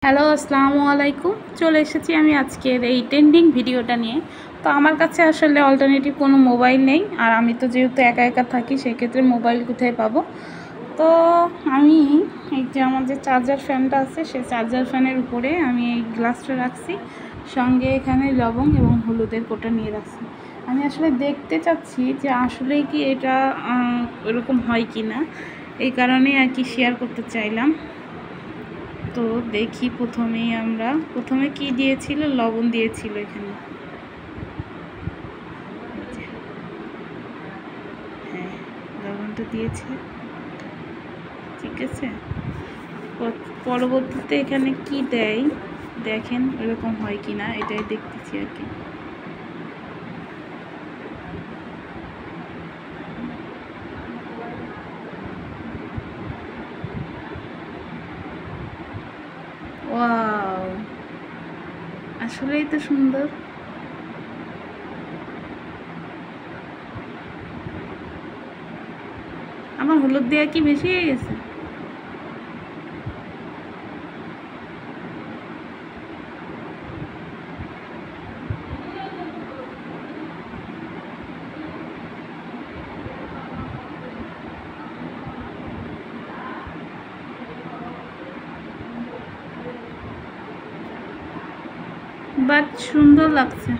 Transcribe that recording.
Hello, আসসালামু আলাইকুম। চলে এসেছি আমি আজকের এই ট্রেন্ডিং ভিডিওটা নিয়ে। তো আমার কাছে আসলে অল্টারনেটিভ কোনো মোবাইল নেই, আর আমি তো যেহেতু একা একা থাকি সেক্ষেত্রে মোবাইল কোথায় পাবো। তো আমি এই যে আমার যে চার্জার ফ্যানটা আছে সেই চার্জার ফ্যানের উপরে আমি এই গ্লাসটা রাখছি, সঙ্গে এখানে লবং এবং হলুদের কোটা নিয়ে রাখছি। আমি আসলে দেখতে চাচ্ছি যে আসলেই কি এটা ওরকম হয় কি না, এই কারণেই আর কি শেয়ার করতে চাইলাম। তো দেখি প্রথমে কি দিয়েছিল, লবণ দিয়েছিল এখানে। হ্যাঁ, লবণটা দিয়েছে, ঠিক আছে। পরবর্তীতে এখানে কি দেয় দেখেন, এরকম হয় কি না এটাই দেখতেছি আর কি। ওয়াও, আসলেই তো সুন্দর। আমার হলুদ দেওয়া কি বেশি হয়ে গেছে? বাট সুন্দর লাগছে।